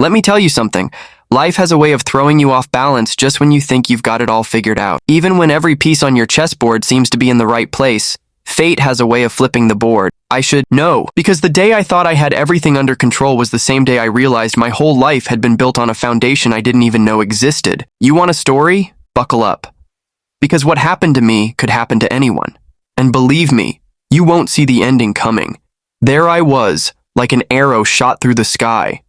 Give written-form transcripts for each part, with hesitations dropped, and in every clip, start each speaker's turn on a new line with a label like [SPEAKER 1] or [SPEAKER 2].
[SPEAKER 1] Let me tell you something. Life has a way of throwing you off balance just when you think you've got it all figured out. Even when every piece on your chessboard seems to be in the right place, fate has a way of flipping the board. I should know, because the day I thought I had everything under control was the same day I realized my whole life had been built on a foundation I didn't even know existed. You want a story? Buckle up. Because what happened to me could happen to anyone. And believe me, you won't see the ending coming. There I was, like an arrow shot through the sky.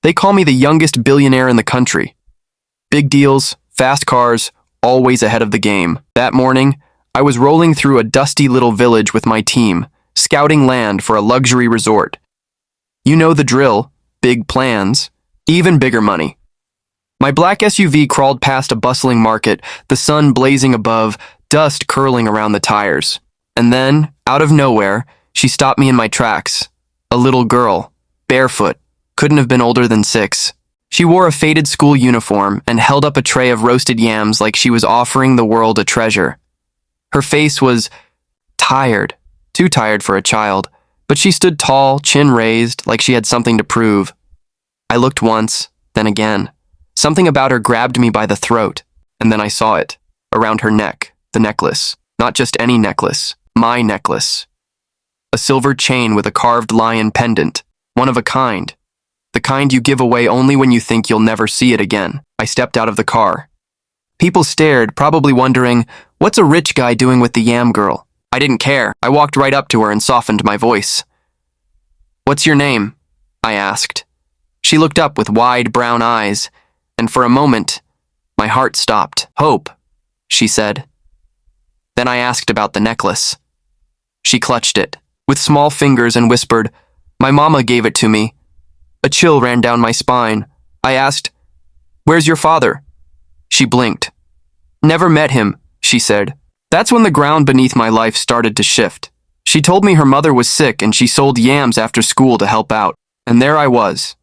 [SPEAKER 1] They call me the youngest billionaire in the country. Big deals, fast cars, always ahead of the game. That morning, I was rolling through a dusty little village with my team, scouting land for a luxury resort. You know the drill, big plans, even bigger money. My black SUV crawled past a bustling market, the sun blazing above, dust curling around the tires. And then, out of nowhere, she stopped me in my tracks. A little girl, barefoot, couldn't have been older than 6. She wore a faded school uniform and held up a tray of roasted yams like she was offering the world a treasure. Her face was tired, too tired for a child, but she stood tall, chin raised, like she had something to prove. I looked once, then again. Something about her grabbed me by the throat, and then I saw it, around her neck, the necklace. Not just any necklace, my necklace. A silver chain with a carved lion pendant, one of a kind. The kind you give away only when you think you'll never see it again. I stepped out of the car. People stared, probably wondering, what's a rich guy doing with the yam girl? I didn't care. I walked right up to her and softened my voice. What's your name? I asked. She looked up with wide brown eyes, and for a moment, my heart stopped. Hope, she said. Then I asked about the necklace. She clutched it, with small fingers, and whispered, My mama gave it to me. A chill ran down my spine. I asked, Where's your father? She blinked. Never met him, she said. That's when the ground beneath my life started to shift. She told me her mother was sick and she sold yams after school to help out. And there I was,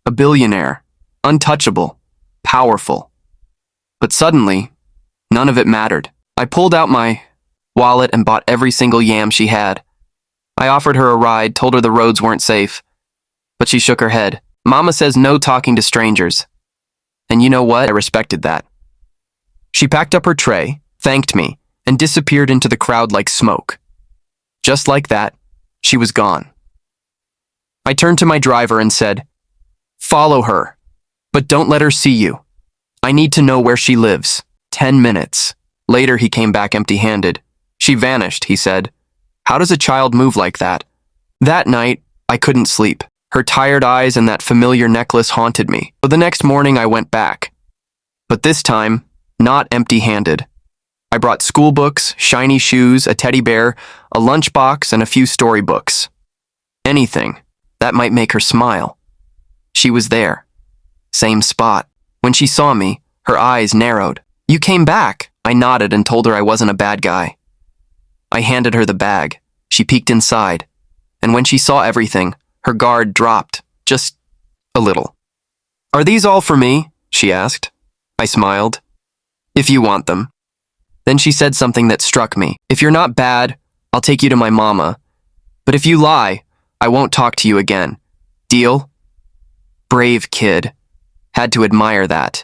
[SPEAKER 1] a billionaire, untouchable, powerful. But suddenly, none of it mattered. I pulled out my wallet and bought every single yam she had. I offered her a ride, told her the roads weren't safe. But she shook her head. Mama says no talking to strangers. And you know what? I respected that. She packed up her tray, thanked me, and disappeared into the crowd like smoke. Just like that, she was gone. I turned to my driver and said, Follow her, but don't let her see you. I need to know where she lives. 10 minutes. Later, he came back empty-handed. She vanished, he said. How does a child move like that? That night, I couldn't sleep. Her tired eyes and that familiar necklace haunted me. So the next morning, I went back. But this time, not empty-handed. I brought school books, shiny shoes, a teddy bear, a lunchbox, and a few storybooks. Anything that might make her smile. She was there. Same spot. When she saw me, her eyes narrowed. You came back. I nodded and told her I wasn't a bad guy. I handed her the bag. She peeked inside. And when she saw everything, her guard dropped, just a little. Are these all for me? She asked. I smiled. If you want them. Then she said something that struck me. If you're not bad, I'll take you to my mama. But if you lie, I won't talk to you again. Deal? Brave kid. Had to admire that.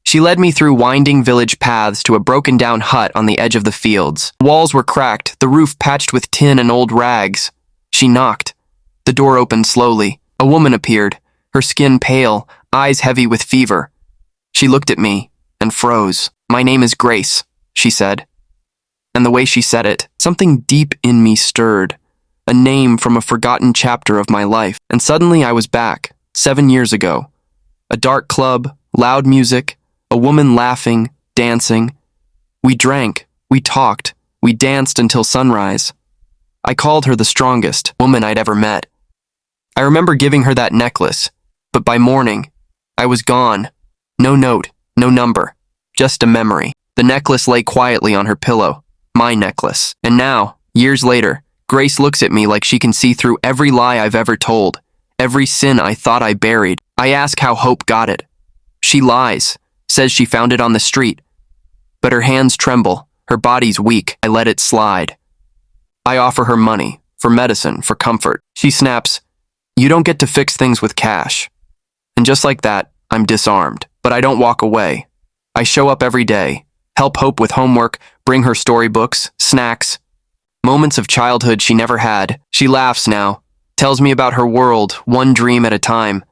[SPEAKER 1] She led me through winding village paths to a broken-down hut on the edge of the fields. The walls were cracked, the roof patched with tin and old rags. She knocked. The door opened slowly. A woman appeared, her skin pale, eyes heavy with fever. She looked at me and froze. My name is Grace, she said. And the way she said it, something deep in me stirred. A name from a forgotten chapter of my life. And suddenly I was back, 7 years ago. A dark club, loud music, a woman laughing, dancing. We drank, we talked, we danced until sunrise. I called her the strongest woman I'd ever met. I remember giving her that necklace, but by morning, I was gone. No note, no number, just a memory. The necklace lay quietly on her pillow, my necklace. And now, years later, Grace looks at me like she can see through every lie I've ever told, every sin I thought I buried. I ask how Hope got it. She lies, says she found it on the street. But her hands tremble, her body's weak. I let it slide. I offer her money, for medicine, for comfort. She snaps, You don't get to fix things with cash. And just like that, I'm disarmed. But I don't walk away. I show up every day, help Hope with homework, bring her storybooks, snacks, moments of childhood she never had. She laughs now, tells me about her world, one dream at a time.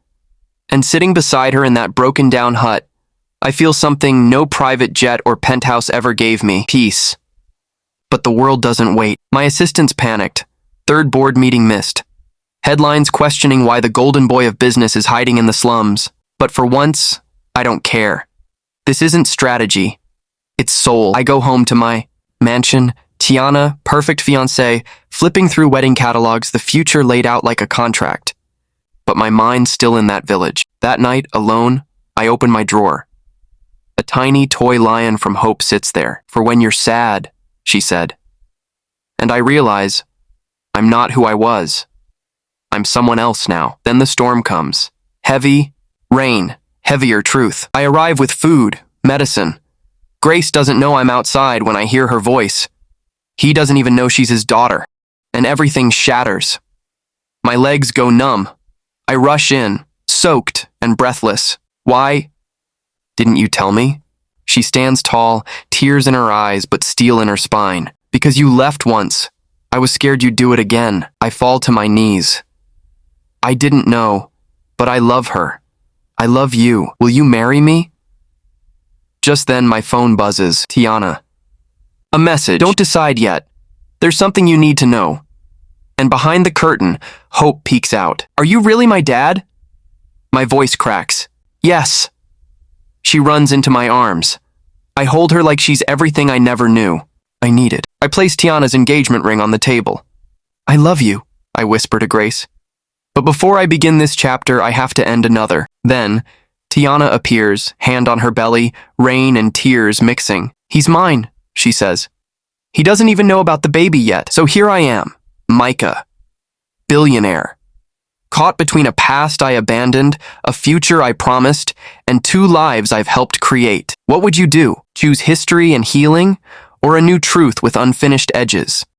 [SPEAKER 1] And sitting beside her in that broken-down hut, I feel something no private jet or penthouse ever gave me, peace. But the world doesn't wait. My assistants panicked. Third board meeting missed. Headlines questioning why the golden boy of business is hiding in the slums. But for once, I don't care. This isn't strategy. It's soul. I go home to my mansion, Tiana, perfect fiancée, flipping through wedding catalogs, the future laid out like a contract. But my mind's still in that village. That night, alone, I open my drawer. A tiny toy lion from Hope sits there. For when you're sad, she said. And I realize I'm not who I was. I'm someone else now. Then the storm comes. Heavy rain, heavier truth. I arrive with food, medicine. Grace doesn't know I'm outside when I hear her voice. He doesn't even know she's his daughter. And everything shatters. My legs go numb. I rush in, soaked and breathless. Why? Didn't you tell me? She stands tall, tears in her eyes but steel in her spine. Because you left once. I was scared you'd do it again. I fall to my knees. I didn't know, but I love her. I love you. Will you marry me? Just then my phone buzzes. Tiana. A message. Don't decide yet. There's something you need to know. And behind the curtain, Hope peeks out. Are you really my dad? My voice cracks. Yes. She runs into my arms. I hold her like she's everything I never knew I needed. I place Tiana's engagement ring on the table. I love you, I whisper to Grace. But before I begin this chapter, I have to end another. Then, Tiana appears, hand on her belly, rain and tears mixing. He's mine, she says. He doesn't even know about the baby yet. So here I am, Micah, billionaire. Caught between a past I abandoned, a future I promised, and two lives I've helped create. What would you do? Choose history and healing, or a new truth with unfinished edges?